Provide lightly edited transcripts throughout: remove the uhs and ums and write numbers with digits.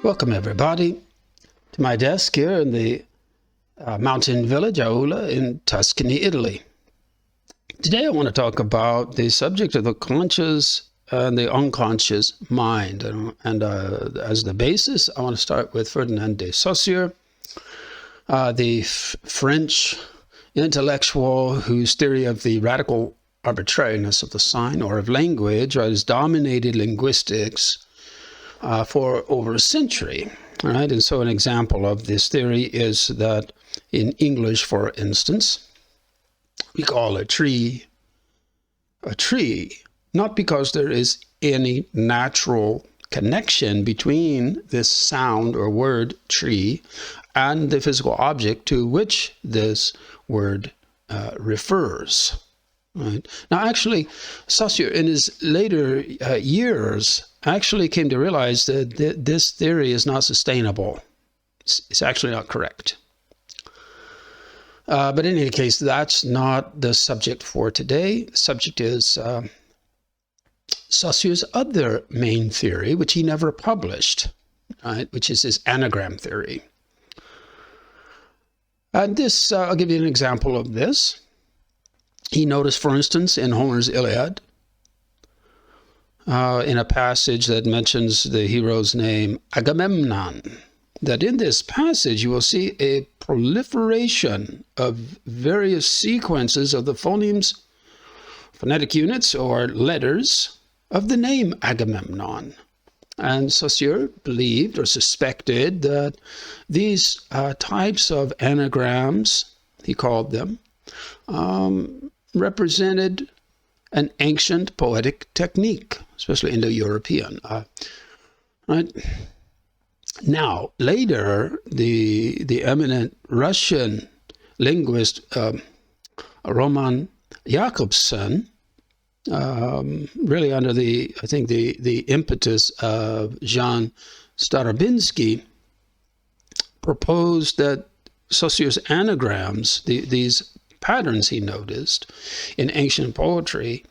Welcome everybody to my desk here in the mountain village Aulla in Tuscany, Italy. Today I want to talk about the subject of the conscious and the unconscious mind. And as the basis, I want to start with Ferdinand de Saussure, the French intellectual whose theory of the radical arbitrariness of the sign or of language has dominated linguistics for over a century. All right, and so an example of this theory is that in English, for instance, we call a tree, not because there is any natural connection between this sound or word tree and the physical object to which this word refers. Right. Now, actually, Saussure, in his later years, actually came to realize that this theory is not sustainable. It's actually not correct. But in any case, that's not the subject for today. The subject is Saussure's other main theory, which he never published, right, which is his anagram theory. And this, I'll give you an example of this. He noticed, for instance, in Homer's Iliad, in a passage that mentions the hero's name, Agamemnon, that in this passage you will see a proliferation of various sequences of the phonemes, phonetic units or letters of the name Agamemnon. And Saussure believed or suspected that these types of anagrams, he called them, represented an ancient poetic technique, especially Indo-European. Right? Now, later, the eminent Russian linguist Roman Jakobson, really under the impetus of Jean Starobinsky, proposed that Saussure's anagrams, these patterns he noticed in ancient poetry,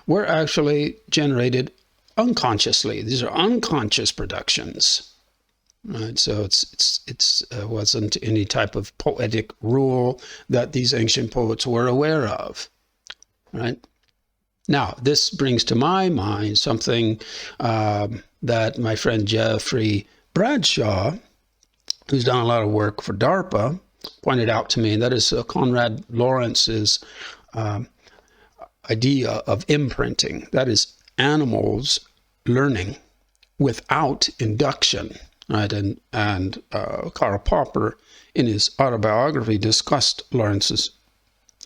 were actually generated unconsciously. These are unconscious productions, right? So it wasn't any type of poetic rule that these ancient poets were aware of, right? Now, this brings to my mind something that my friend Jeffrey Bradshaw, who's done a lot of work for DARPA, pointed out to me, and that is Konrad Lorenz's idea of imprinting. That is animals learning without induction, right? And Karl Popper, in his autobiography, discussed Lorenz's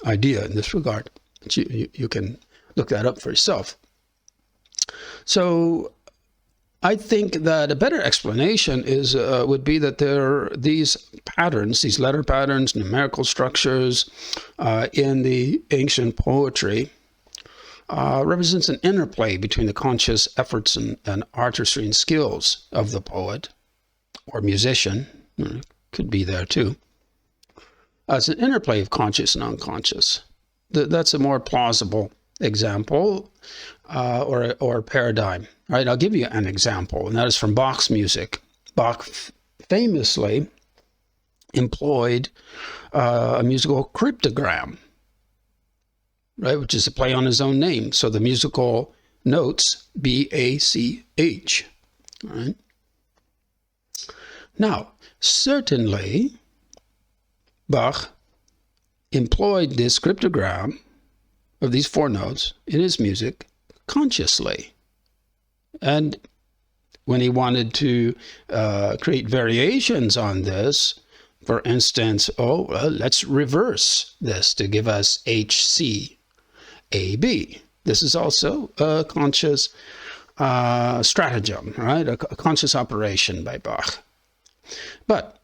idea in this regard. You can look that up for yourself. So I think that a better explanation is would be that there are these patterns, these letter patterns, numerical structures in the ancient poetry represents an interplay between the conscious efforts and artistry and skills of the poet or musician. Could be there too. It's an interplay of conscious and unconscious. That's a more plausible example or paradigm. Right, I'll give you an example, and that is from Bach's music. Bach famously employed a musical cryptogram, right, which is a play on his own name. So the musical notes B-A-C-H. Right. Now, certainly, Bach employed this cryptogram of these four notes in his music consciously. And when he wanted to create variations on this, for instance, let's reverse this to give us HCAB. This is also a conscious stratagem, right? A conscious operation by Bach. But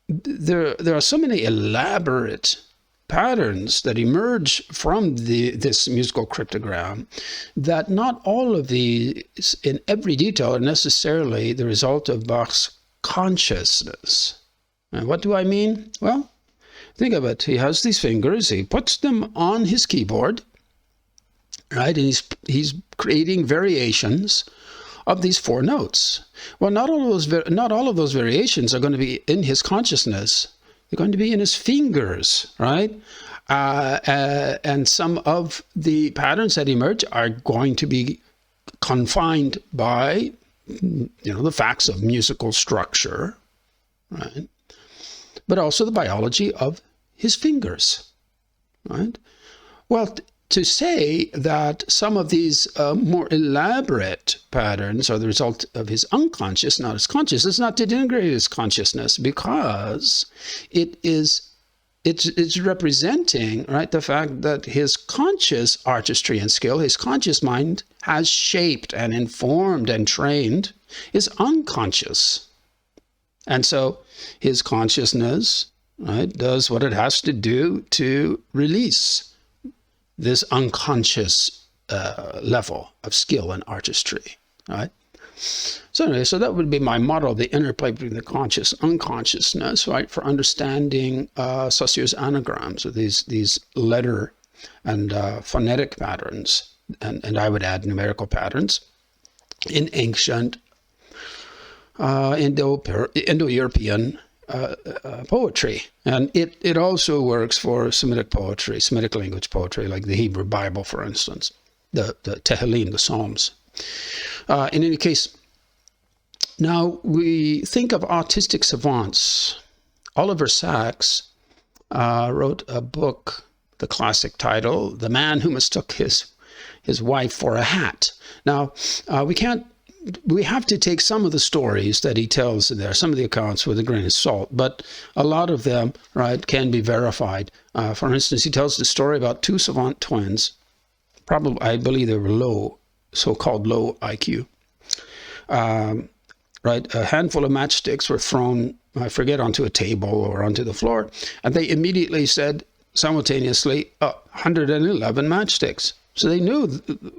there are so many elaborate patterns that emerge from this musical cryptogram that not all of these in every detail are necessarily the result of Bach's consciousness. And what do I mean? Well, think of it. He has these fingers, he puts them on his keyboard, right? And he's creating variations of these 4 notes. Well, not all of those variations are going to be in his consciousness. They're going to be in his fingers, right? And some of the patterns that emerge are going to be confined by, the facts of musical structure, right? But also the biology of his fingers, right? Well, to say that some of these more elaborate patterns are the result of his unconscious, not his conscious, is not to denigrate his consciousness, because it's representing, right, the fact that his conscious artistry and skill, his conscious mind, has shaped and informed and trained his unconscious. And so his consciousness, right, does what it has to do to release this unconscious level of skill and artistry, right? So anyway, so that would be my model, the interplay between the conscious unconsciousness, right, for understanding Saussure's anagrams, or these letter and phonetic patterns, and I would add numerical patterns in ancient Indo-European poetry. And it also works for Semitic poetry, Semitic language poetry, like the Hebrew Bible, for instance, the Tehillim, the Psalms. In any case, now we think of autistic savants. Oliver Sacks wrote a book, the classic title, The Man Who Mistook His Wife for a Hat. Now, we have to take some of the stories that he tells in there, some of the accounts, with a grain of salt, but a lot of them, right, can be verified. For instance, he tells the story about 2 savant twins, probably, I believe they were so-called low IQ. Right, a handful of matchsticks were thrown, I forget, onto a table or onto the floor, and they immediately said simultaneously, 111 matchsticks. So they knew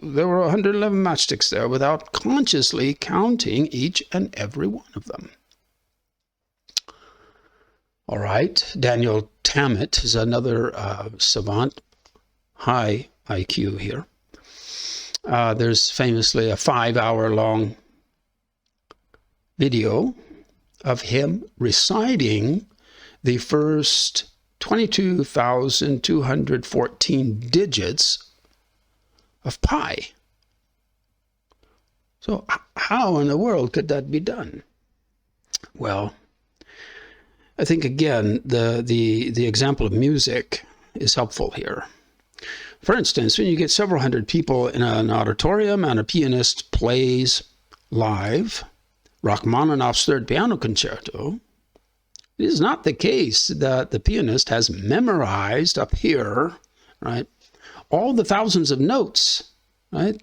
there were 111 matchsticks there without consciously counting each and every one of them. All right, Daniel Tammet is another savant, high IQ here. There's famously a 5-hour-long video of him reciting the first 22,214 digits of pi. So how in the world could that be done? Well, I think, again, the example of music is helpful here. For instance, when you get several hundred people in an auditorium and a pianist plays live Rachmaninoff's Third Piano Concerto, it is not the case that the pianist has memorized up here, right, all the thousands of notes, right,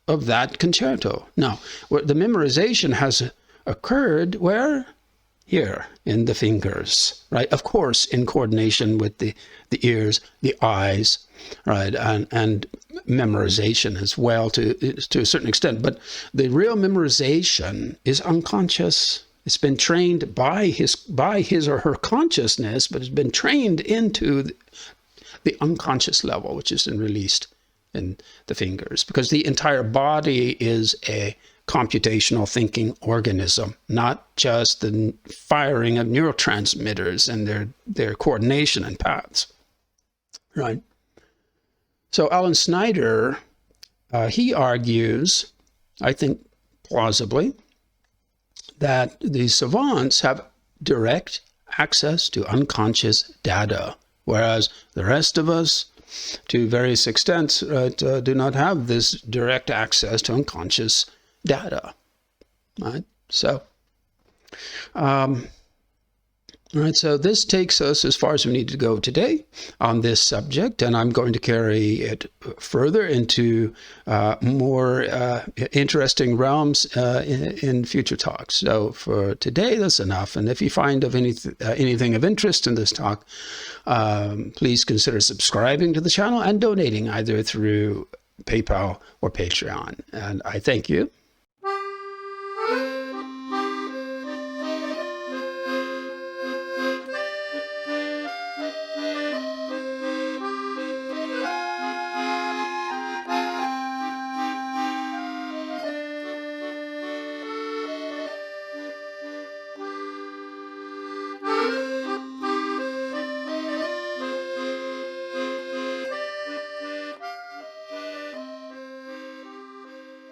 of that concerto. No, the memorization has occurred where? Here, in the fingers, right? Of course, in coordination with the ears, the eyes, right, and memorization as well to a certain extent. But the real memorization is unconscious. It's been trained by his or her consciousness, but it's been trained into the unconscious level, which is then released in the fingers, because the entire body is a computational thinking organism, not just the firing of neurotransmitters and their coordination and paths, right? So Alan Snyder, he argues, I think plausibly, that these savants have direct access to unconscious data, whereas the rest of us, to various extents, do not have this direct access to unconscious data, right? So, right, so this takes us as far as we need to go today on this subject, and I'm going to carry it further into more interesting realms in future talks. So for today, that's enough. And if you find of anything of interest in this talk, please consider subscribing to the channel and donating either through PayPal or Patreon. And I thank you.